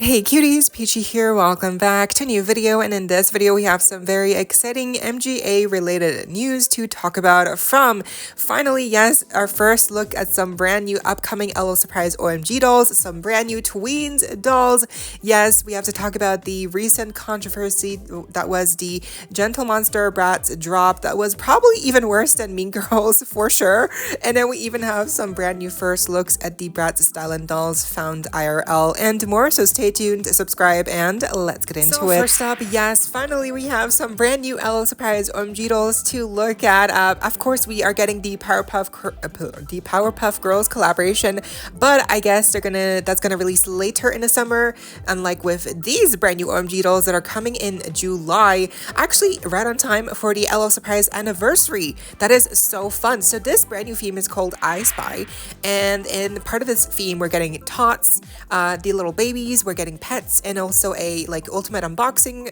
Hey cuties, PeachY here, welcome back to a new video, and in this video we have some very exciting MGA related news to talk about from finally, yes, our first look at some brand new upcoming LO Surprise OMG dolls, some brand new Tweens dolls. Yes, we have to talk about the recent controversy that was the Gentle Monster Bratz drop that was probably even worse than Mean Girls for sure. And then we even have some brand new first looks at the Bratz Styling dolls found IRL and more, so stay tuned, subscribe, and let's get into it. First up, yes, finally we have some brand new LO Surprise OMG dolls to look at. Of course, we are getting the Powerpuff Girls collaboration, but I guess that's gonna release later in the summer, unlike with these brand new OMG dolls that are coming in July, actually right on time for the LO Surprise anniversary. That is so fun. So this brand new theme is called I Spy, and in part of this theme we're getting tots, the little babies, we're getting pets, and also a ultimate unboxing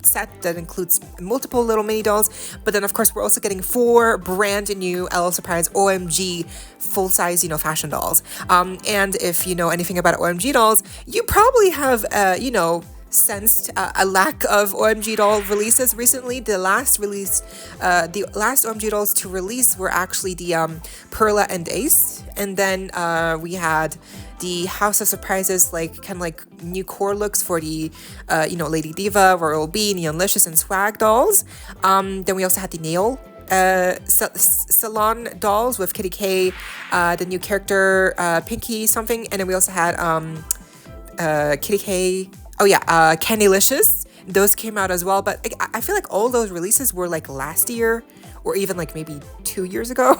set that includes multiple little mini dolls. But then of course we're also getting 4 brand new LO Surprise OMG full-size fashion dolls. And if you know anything about OMG dolls, you probably have sensed a lack of OMG doll releases recently. The last OMG dolls to release were actually the Perla and Ace, and then we had the House of Surprises, new core looks for the Lady Diva, Royal Bee, Neonlicious, and Swag dolls. Then we also had the nail salon dolls with Kitty K, the new character Pinky something, and then we also had Kitty K. Oh yeah, Candylicious. Those came out as well, but I feel like all those releases were last year or even maybe 2 years ago.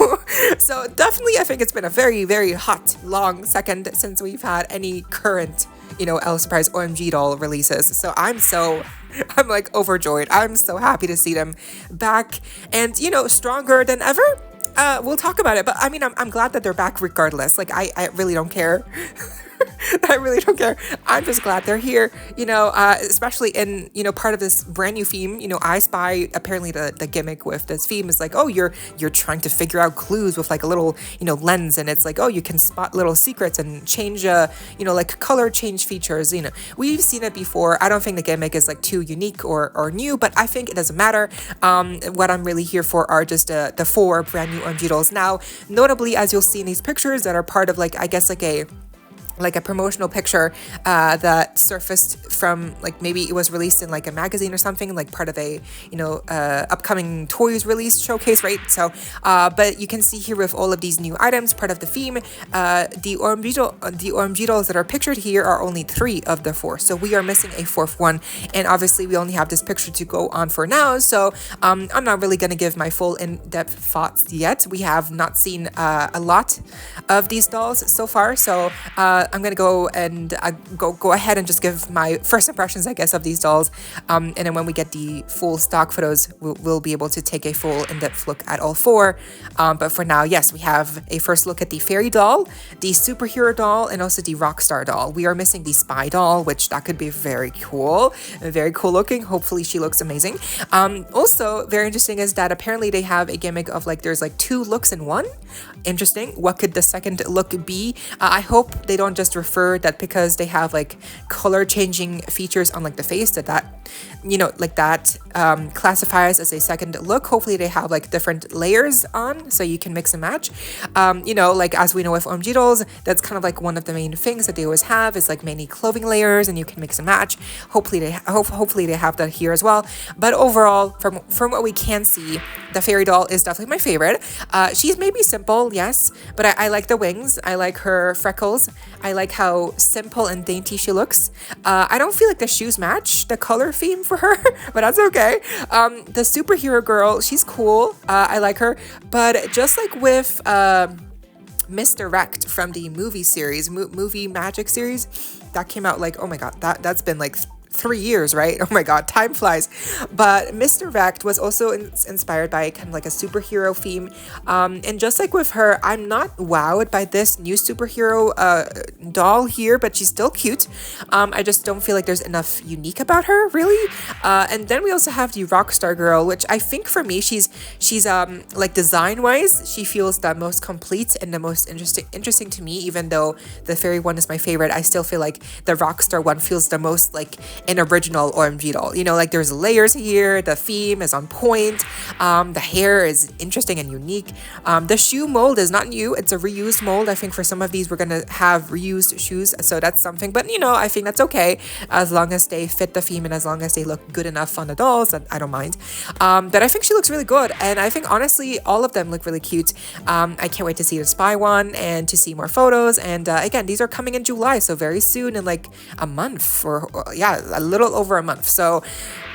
So definitely I think it's been a very, very hot, long second since we've had any current, LO Surprise OMG doll releases. So I'm overjoyed. I'm so happy to see them back and, stronger than ever. We'll talk about it, but I mean, I'm glad that they're back regardless. I really don't care. I really don't care. I'm just glad they're here, especially in, part of this brand new theme. I Spy, apparently the gimmick with this theme is you're trying to figure out clues with a little, lens, and it's you can spot little secrets and change, color change features. We've seen it before. I don't think the gimmick is too unique or new, but I think it doesn't matter. What I'm really here for are just the 4 brand new OMG dolls. Now, notably, as you'll see in these pictures that are part of a promotional picture that surfaced from maybe it was released in a magazine or something, part of a upcoming toys release showcase, right? So but you can see here with all of these new items, part of the theme, the OMG dolls that are pictured here are only 3 of the 4, so we are missing a 4th one, and obviously we only have this picture to go on for now, so I'm not really going to give my full in-depth thoughts yet. We have not seen a lot of these dolls so far, so I'm gonna go and go ahead and just give my first impressions, I guess, of these dolls, and then when we get the full stock photos, we'll be able to take a full in-depth look at all 4. But for now, yes, we have a first look at the fairy doll, the superhero doll, and also the rock star doll. We are missing the spy doll, which that could be very cool looking. Hopefully she looks amazing. Also very interesting is that apparently they have a gimmick of there's 2 looks in one. Interesting. What could the second look be? I hope they don't just refer that because they have color changing features on the face that classifies as a second look. Hopefully they have different layers on so you can mix and match. As we know with OMG dolls, that's kind of one of the main things that they always have is many clothing layers, and you can mix and match. Hopefully they have that here as well. But overall, from what we can see, the fairy doll is definitely my favorite. She's maybe simple, yes, but I like the wings. I like her freckles. I like how simple and dainty she looks. I don't feel like the shoes match the color theme for her, but that's okay. The superhero girl, she's cool. I like her, but just with Misdirect from the movie series, movie magic series that came out, oh my god, that's been 3 years, right? Oh my god, time flies. But Mr. Vect was also inspired by kind of like a superhero theme. And just like with her, I'm not wowed by this new superhero doll here, but she's still cute. I just don't feel like there's enough unique about her, really. And then we also have the Rockstar Girl, which I think for me, she's like design wise, she feels the most complete and the most interesting to me. Even though the fairy one is my favorite, I still feel like the Rockstar one feels the most like an original OMG doll. You know, like there's layers here, the theme is on point, the hair is interesting and unique. The shoe mold is not new, it's a reused mold. I think for some of these we're gonna have reused shoes, so that's something, but you know, I think that's okay as long as they fit the theme and as long as they look good enough on the dolls, I don't mind. But I think she looks really good, and I think honestly all of them look really cute. I can't wait to see the spy one and to see more photos, and again, these are coming in July, so very soon, in like a month, or yeah, a little over a month. So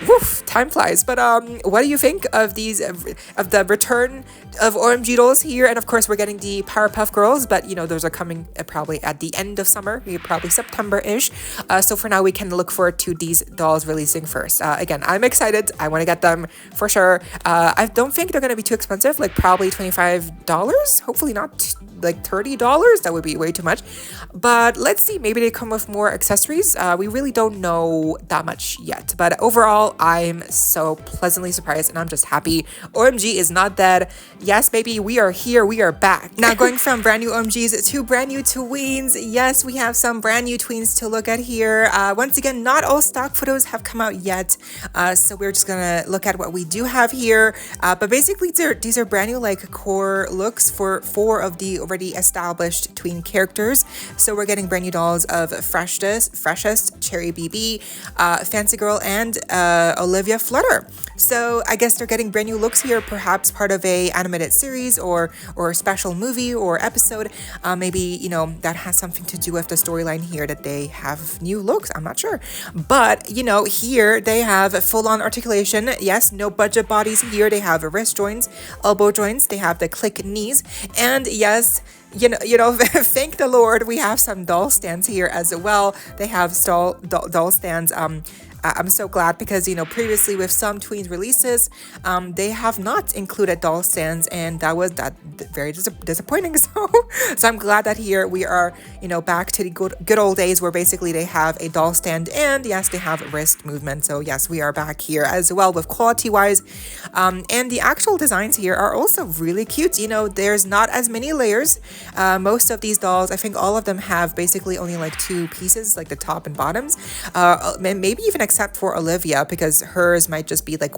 woof, time flies. But what do you think of these, of the return of OMG dolls here? And of course we're getting the Powerpuff Girls, but you know, those are coming probably at the end of summer, maybe probably September-ish. So for now we can look forward to these dolls releasing first. Again, I'm excited, I want to get them for sure. I don't think they're going to be too expensive, like probably $25, hopefully not like $30. That would be way too much, but let's see, maybe they come with more accessories. We really don't know that much yet, but overall I'm so pleasantly surprised and I'm just happy. OMG is not dead. Yes baby, we are here, we are back. Now going from brand new OMGs to brand new tweens. Yes, we have some brand new tweens to look at here. Once again, not all stock photos have come out yet, so we're just gonna look at what we do have here, but basically these are brand new like core looks for 4 of the already established tween characters. So we're getting brand new dolls of Freshest, Cherry BB, Fancy Girl, and Olivia Flutter. So I guess they're getting brand new looks here, perhaps part of a animated series or a special movie or episode. Maybe, you know, that has something to do with the storyline here, that they have new looks. I'm not sure, but you know, here they have full-on articulation. Yes, no budget bodies here. They have wrist joints, elbow joints, they have the click knees, and yes, you know, thank the Lord, we have some doll stands here as well. They have doll stands. I'm so glad, because you know, previously with some tweens releases, they have not included doll stands, and that was very disappointing. So I'm glad that here we are, you know, back to the good old days where basically they have a doll stand and yes, they have wrist movement. So yes, we are back here as well with quality wise, and the actual designs here are also really cute. You know, there's not as many layers. Most of these dolls, I think all of them have basically only like 2 pieces, like the top and bottoms, maybe even except for Olivia, because hers might just be like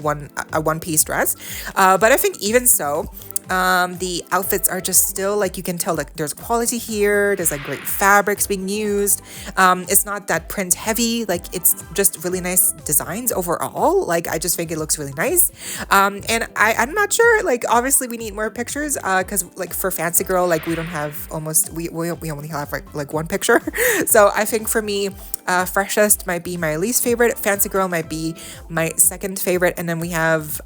a one-piece dress. But I think even so, the outfits are just still like, you can tell like there's quality here, there's like great fabrics being used. It's not that print heavy, like it's just really nice designs overall. Like I just think it looks really nice. And I'm not sure, like obviously we need more pictures, because like for Fancy Girl, like we don't have we only have like 1 picture. So I think for me, Freshest might be my least favorite, Fancy Girl might be my second favorite, and then we have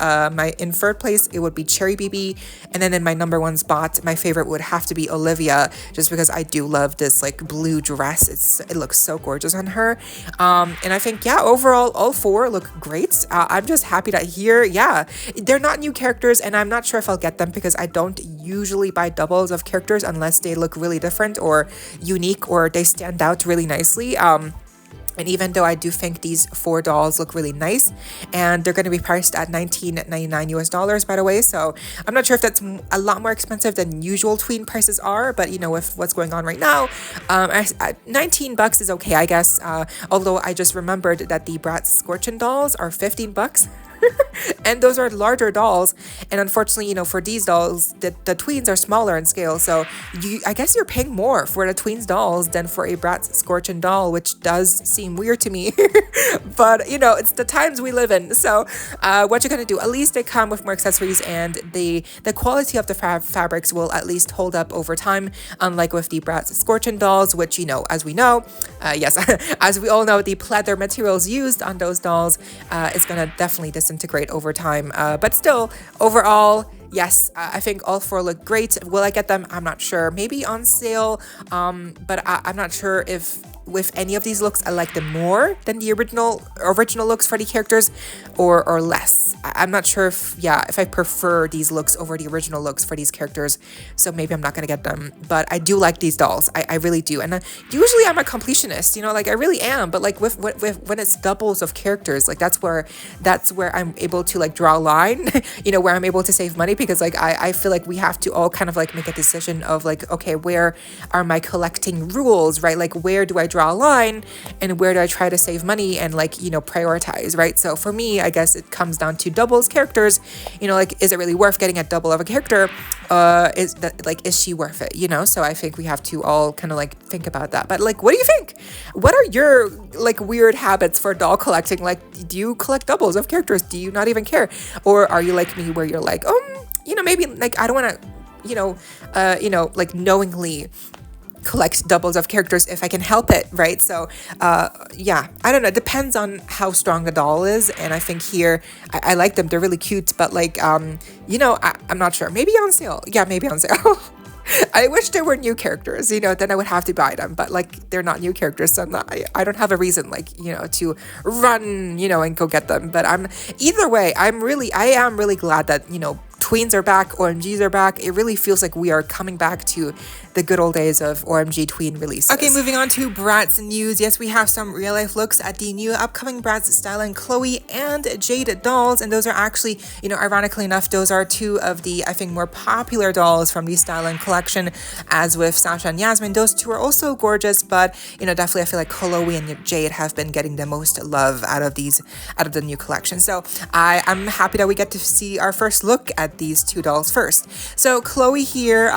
in third place it would be Cherry BB, and then in my number 1 spot, my favorite would have to be Olivia, just because I do love this like blue dress. It looks so gorgeous on her. And I think, yeah, overall all 4 look great. I'm just happy that here, yeah, they're not new characters, and I'm not sure if I'll get them, because I don't usually buy doubles of characters unless they look really different or unique or they stand out really nicely. And even though I do think these 4 dolls look really nice, and they're going to be priced at $19.99 US, by the way, so I'm not sure if that's a lot more expensive than usual tween prices are, but you know, with what's going on right now, $19 is okay, I guess. Although I just remembered that the Bratz Scorchin dolls are $15. And those are larger dolls, and unfortunately, you know, for these dolls, the tweens are smaller in scale, so I guess you're paying more for the tweens dolls than for a Bratz Scorchin doll, which does seem weird to me. But you know, it's the times we live in, so what you're gonna do, at least they come with more accessories, and the quality of the fabrics will at least hold up over time, unlike with the Bratz Scorchin dolls, which, you know, as we know, yes, as we all know, the pleather materials used on those dolls is gonna definitely disintegrate over time, but still, overall, yes, I think all 4 look great. Will I get them? I'm not sure. Maybe on sale, but I'm not sure if with any of these looks I like them more than the original looks for the characters, or less. I'm not sure if I prefer these looks over the original looks for these characters, so maybe I'm not gonna get them. But I do like these dolls. I really do. And usually I'm a completionist, you know, like I really am. But like with when it's doubles of characters, like that's where I'm able to like draw a line, you know, where I'm able to save money, because like I feel like we have to all kind of like make a decision of like, okay, where are my collecting rules, right? Like where do I draw a line and where do I try to save money and like, you know, prioritize, right? So for me, I guess it comes down to doubles characters, you know, like is it really worth getting a double of a character? Is she worth it, you know? So I think we have to all kind of like think about that. But like, what do you think? What are your like weird habits for doll collecting? Like, do you collect doubles of characters? Do you not even care? Or are you like me where you're like, you know, maybe like I don't want to, like knowingly collect doubles of characters if I can help it, right? So I don't know, it depends on how strong the doll is. And I think here I like them, they're really cute, but like I'm not sure, maybe on sale. Yeah, maybe on sale. I wish there were new characters, you know, then I would have to buy them, but like they're not new characters, so I don't have a reason, like, you know, to run, you know, and go get them. But either way, I am really glad that, you know, Tweens are back, OMGs are back. It really feels like we are coming back to the good old days of OMG tween releases. Okay, moving on to Bratz news. Yes, we have some real life looks at the new upcoming Bratz Styling Chloe and Jade dolls, and those are actually, you know, ironically enough, those are two of the, I think, more popular dolls from the Stylin collection. As with Sasha and Yasmin, those two are also gorgeous, but, you know, definitely I feel like Chloe and Jade have been getting the most love out of the new collection. So I'm happy that we get to see our first look at these two dolls first. So Chloe here,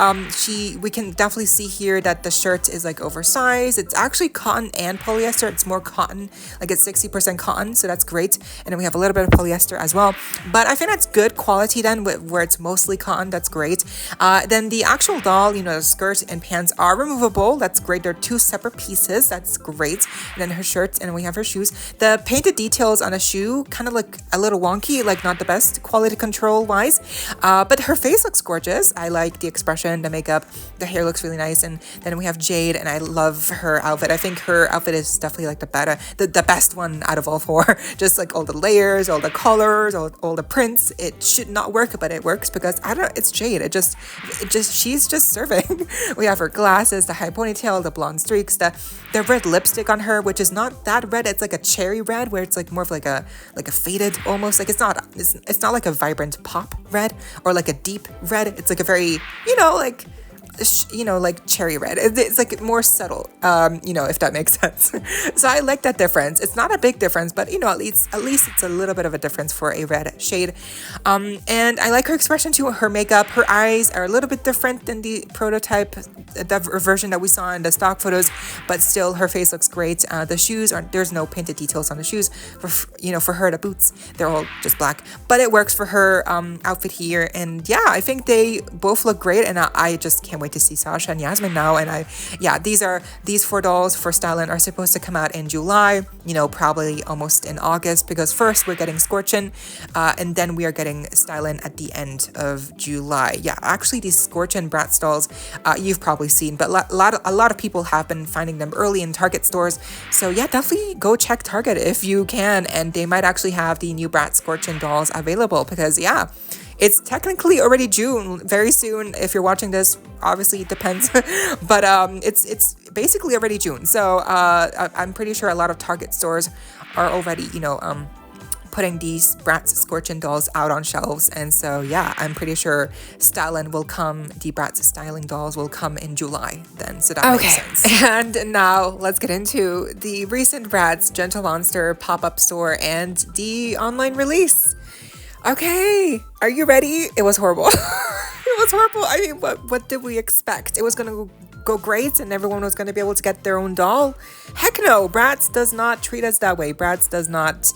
we can definitely see here that the shirt is like oversized. It's actually cotton and polyester. It's more cotton, like it's 60% cotton, so that's great. And then we have a little bit of polyester as well, but I think that's good quality then, where it's mostly cotton. That's great. Then the actual doll, you know, the skirt and pants are removable. That's great. They're two separate pieces. That's great. And then her shirt, and we have her shoes. The painted details on the shoe kind of look a little wonky, like not the best quality control wise. But her face looks gorgeous. I like the expression, the makeup, the hair looks really nice. And then we have Jade, and I love her outfit. I think her outfit is definitely like the best one out of all four. Just like all the layers, all the colors, all the prints. It should not work, but it works because it's Jade. She's just serving. We have her glasses, the high ponytail, the blonde streaks, the red lipstick on her, which is not that red. It's like a cherry red, where it's like more of like a faded almost. Like it's not like a vibrant pop red or like a deep red. It's like a very, like cherry red. It's like more subtle, if that makes sense. So I like that difference. It's not a big difference, but at least it's a little bit of a difference for a red shade. And I like her expression too, her makeup. Her eyes are a little bit different than the prototype, the version that we saw in the stock photos, but still her face looks great. The shoes there's no painted details on the shoes. For her, the boots, they're all just black, but it works for her outfit here. And yeah, I think they both look great, and I just can't wait to see Sasha and Yasmin now. And these four dolls for Stylin are supposed to come out in July, probably almost in August, because first we're getting Scorchin, and then we are getting Stylin at the end of July. Yeah, actually these Scorchin Bratz dolls, you've probably seen, but a lot of people have been finding them early in Target stores. So yeah, definitely go check Target if you can, and they might actually have the new Bratz Scorchin dolls available, because yeah, it's technically already June, very soon. If you're watching this, obviously it depends, but it's basically already June. So I'm pretty sure a lot of Target stores are already, putting these Bratz Scorchin dolls out on shelves. And so yeah, I'm pretty sure the Bratz Styling dolls will come in July then. So that makes sense. And now let's get into the recent Bratz Gentle Monster pop-up store and the online release. Okay, are you ready? It was horrible. It was horrible. I mean, what did we expect? It was going to go great and everyone was going to be able to get their own doll? Heck no, Bratz does not treat us that way. Bratz does not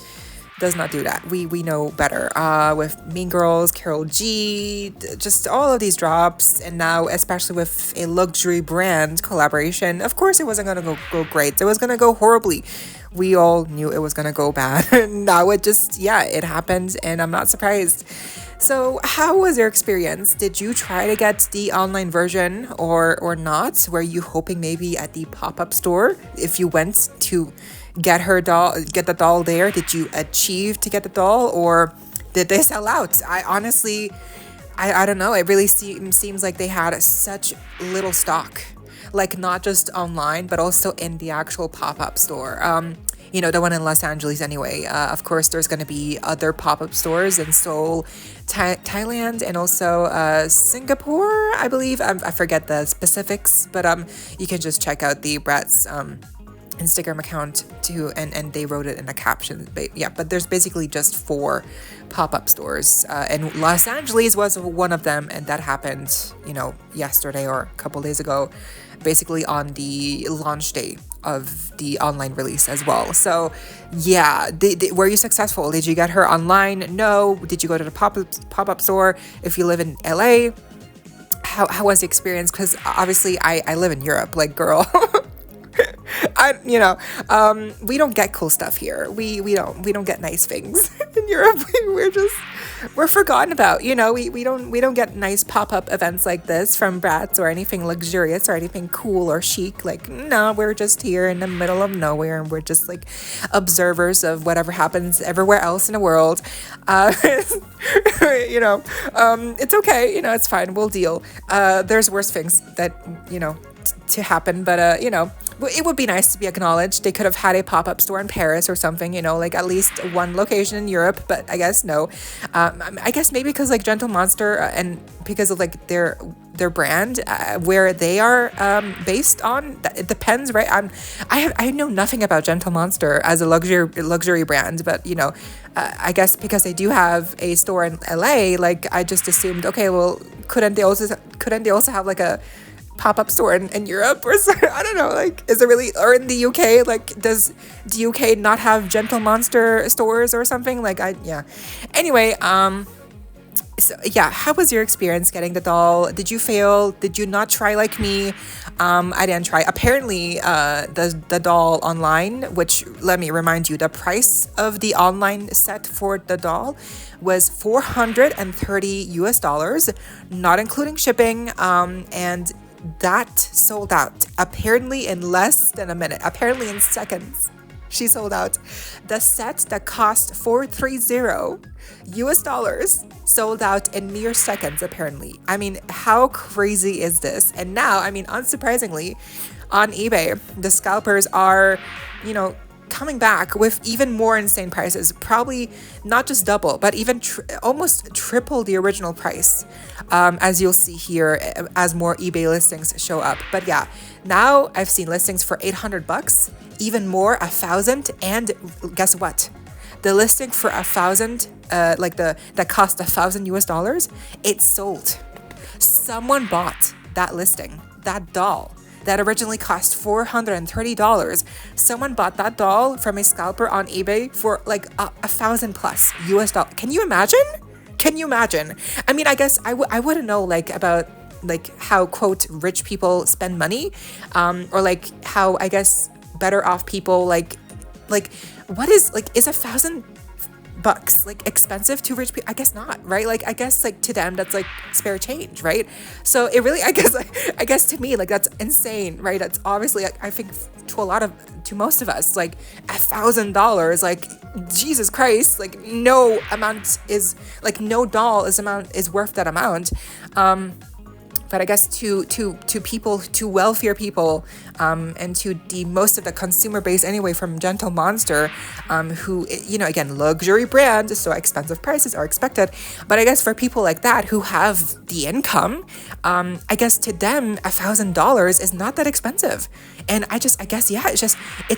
do that. We know better. With Mean Girls, Carol G, just all of these drops, and now especially with a luxury brand collaboration, of course it wasn't going to go great. It was going to go horribly. We all knew it was going to go bad. Now it happened, and I'm not surprised. So how was your experience? Did you try to get the online version or not? Were you hoping maybe at the pop-up store if you went to get the doll there? Did you achieve to get the doll, or did they sell out? I honestly, I don't know. It really seems like they had such little stock, like not just online, but also in the actual pop-up store. The one in Los Angeles anyway. Of course, there's going to be other pop-up stores in Seoul, Thailand, and also Singapore, I believe. I forget the specifics, but you can just check out the Bratz Instagram account too, and they wrote it in the caption. But there's basically just 4 pop-up stores, and Los Angeles was one of them, and that happened, yesterday or a couple days ago, basically on the launch day of the online release as well. So yeah, were you successful? Did you get her online? No. Did you go to the pop-up store? If you live in LA, how was the experience? Because obviously I live in Europe, like, girl. We don't get cool stuff here. We don't get nice things in Europe. We're forgotten about. We don't get nice pop-up events like this from Bratz or anything luxurious or anything cool or chic. Like, no, we're just here in the middle of nowhere, and we're just like observers of whatever happens everywhere else in the world. It's okay. It's fine. We'll deal. There's worse things that to happen, but it would be nice to be acknowledged. They could have had a pop-up store in Paris or something, like at least one location in Europe, but I guess no. I guess maybe because like Gentle Monster and because of like their brand, where they are based on, it depends, right? I know nothing about Gentle Monster as a luxury brand, but I guess because they do have a store in LA, like I just assumed, okay, well, couldn't they also have like a pop-up store in Europe or something? I don't know, like, is it really, or in the UK, like, does the UK not have Gentle Monster stores or something? Like, anyway, so yeah, how was your experience getting the doll? Did you fail? Did you not try like me? I didn't try. Apparently, the doll online, which, let me remind you, the price of the online set for the doll was $430, not including shipping, and that sold out apparently in less than a minute, apparently in seconds. She sold out. The set that cost $430 sold out in mere seconds, apparently. I mean, how crazy is this? And now, unsurprisingly, on eBay, the scalpers are, coming back with even more insane prices, probably not just double, but even almost triple the original price, as you'll see here as more eBay listings show up. But yeah, now I've seen listings for $800, even more, $1,000, and guess what? The listing for $1,000, that cost $1,000, it sold. Someone bought that listing, that doll that originally cost $430. Someone bought that doll from a scalper on eBay for like $1,000+ Can you imagine? I guess I wouldn't know like about like how, quote, rich people spend money, or like how, I guess, better off people like what is $1,000 like expensive to rich people? I guess not, right? Like, I guess like to them that's like spare change, right? So it really, I guess to me, like, that's insane, right? That's obviously, like, I think to most of us, like $1,000, like, Jesus Christ, like no doll is worth that amount. But I guess to people, to wealthier people, and to the most of the consumer base anyway from Gentle Monster, who, again, luxury brand, so expensive prices are expected. But I guess for people like that who have the income, I guess to them, $1,000 is not that expensive. And I guess, yeah, it's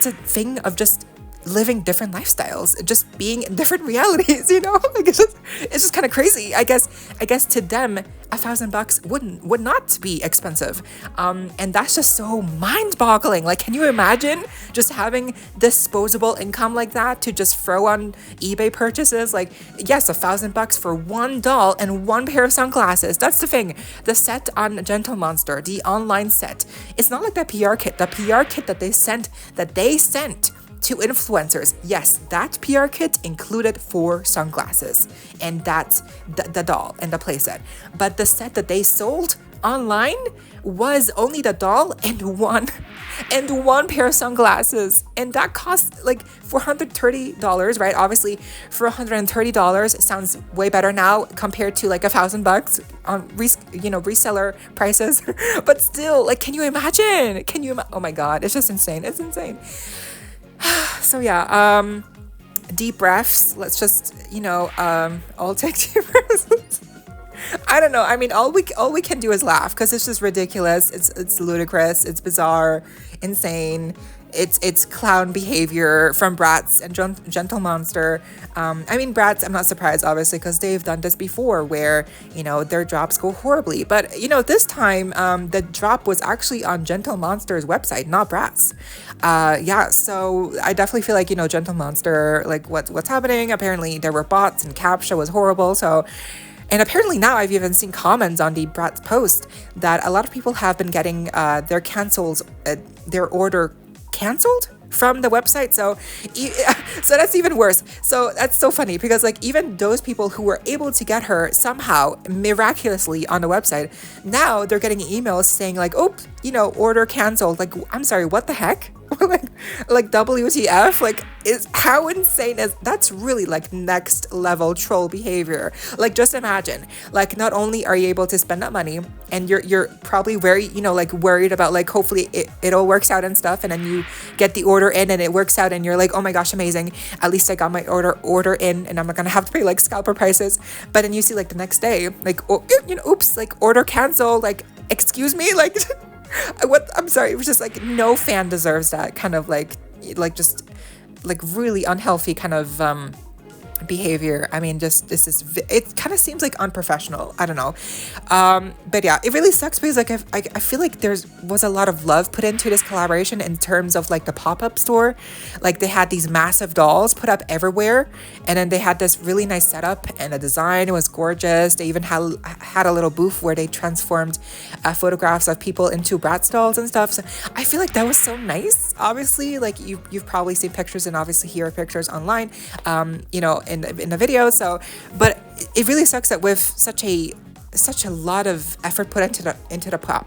a thing of just living different lifestyles, just being in different realities, like it's just kind of crazy. I guess to them, $1,000 would not be expensive, and that's just so mind-boggling. Like, can you imagine just having disposable income like that to just throw on eBay purchases? Like, yes, $1,000 for one doll and one pair of sunglasses. That's the thing. The set on Gentle Monster, the online set, it's not like that PR kit. The PR kit that they sent to influencers. Yes, that PR kit included 4 sunglasses and the doll and the playset. But the set that they sold online was only the doll and one pair of sunglasses, and that cost like $430, right? Obviously for $130 sounds way better now compared to like $1,000 on reseller prices. But still, like, can you imagine? Oh my god, it's just insane. It's insane. So yeah, deep breaths. Let's just all take deep breaths. I don't know. I mean, all we can do is laugh because it's just ridiculous. It's ludicrous. It's bizarre, insane. It's clown behavior from Bratz and Gentle Monster. I mean, Bratz, I'm not surprised, obviously, because they've done this before where, their drops go horribly. But, this time, the drop was actually on Gentle Monster's website, not Bratz. So I definitely feel like, Gentle Monster, like, what's happening? Apparently, there were bots and CAPTCHA was horrible, so... And apparently now I've even seen comments on the Bratz post that a lot of people have been getting their order canceled from the website. So that's even worse. So that's so funny because like even those people who were able to get her somehow miraculously on the website, now they're getting emails saying like, oh, order canceled. Like, I'm sorry, what the heck? like WTF? Like, how insane is that's really like next level troll behavior. Like, just imagine, like, not only are you able to spend that money and you're probably very like worried about like hopefully it all works out and stuff, and then you get the order in and it works out and you're like, oh my gosh, amazing, at least I got my order in and I'm not gonna have to pay like scalper prices. But then you see like the next day like, oops, like order canceled, like, excuse me, like I'm sorry, it was just like no fan deserves that kind of like just like really unhealthy kind of behavior. I mean, just it kind of seems like unprofessional. I don't know, but yeah, it really sucks because like I feel like there was a lot of love put into this collaboration in terms of like the pop-up store. Like they had these massive dolls put up everywhere, and then they had this really nice setup and the design was gorgeous. They even had a little booth where they transformed photographs of people into Bratz dolls and stuff. So I feel like that was so nice. Obviously, like you've probably seen pictures and obviously hear pictures online, in the video. So, but it really sucks that with such a lot of effort put into the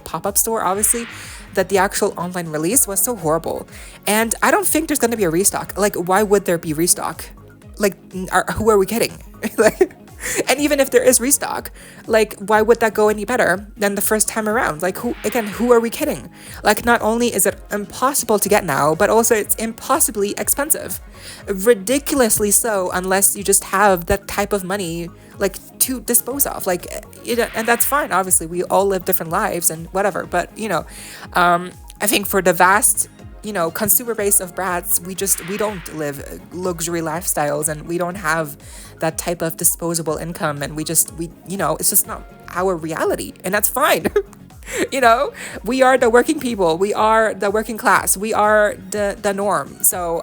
pop-up store, obviously, that the actual online release was so horrible. And I don't think there's going to be a restock. Like, why would there be restock? Like, who are we kidding? Like, and even if there is restock, like, why would that go any better than the first time around? Like, who are we kidding? Like, not only is it impossible to get now, but also it's impossibly expensive. Ridiculously so, unless you just have that type of money, like, to dispose of. Like, and that's fine. Obviously, we all live different lives and whatever. But, I think for the vast consumer base of Bratz, we don't live luxury lifestyles and we don't have that type of disposable income, and it's just not our reality, and that's fine. We are the working people, we are the working class, we are the norm. So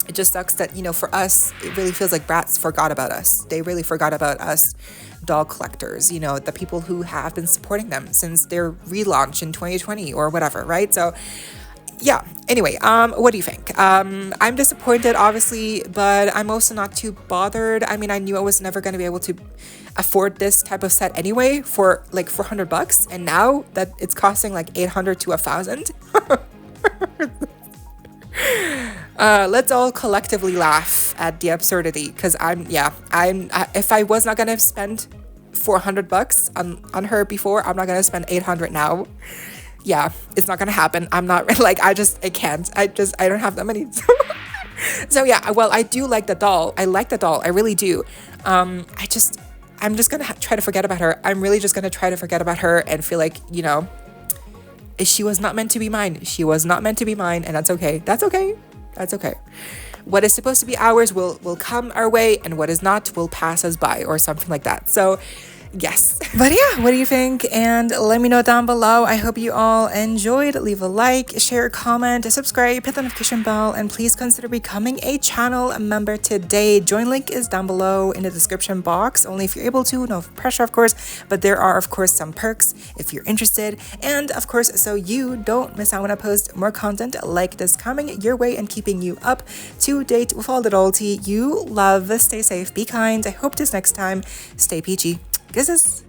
it just sucks that for us it really feels like Bratz forgot about us. They really forgot about us doll collectors, the people who have been supporting them since their relaunch in 2020 or whatever, right? So yeah, anyway, what do you think? I'm disappointed, obviously, but I'm also not too bothered. I mean, I knew I was never going to be able to afford this type of set anyway for like $400, and now that it's costing like $800 to $1,000. Let's all collectively laugh at the absurdity, because if I was not going to spend $400 on her before, I'm not going to spend $800 now. Yeah, it's not gonna happen. I'm not like, I can't. I don't have that money. So yeah, well, I do like the doll. I like the doll. I really do. I'm just gonna try to forget about her. I'm really just gonna try to forget about her and feel like, she was not meant to be mine. She was not meant to be mine, and that's okay. That's okay. That's okay. What is supposed to be ours will come our way, and what is not will pass us by, or something like that. So Yes. But yeah, what do you think? And let me know down below. I hope you all enjoyed. Leave a like, share, comment, subscribe, hit the notification bell, and please consider becoming a channel member today. Join link is down below in the description box. Only if you're able to, no pressure, of course. But there are, of course, some perks if you're interested. And of course, so you don't miss out when I post more content like this coming your way and keeping you up to date with all the loyalty you love. Stay safe, be kind. I hope this next time, stay peachy. Kisses.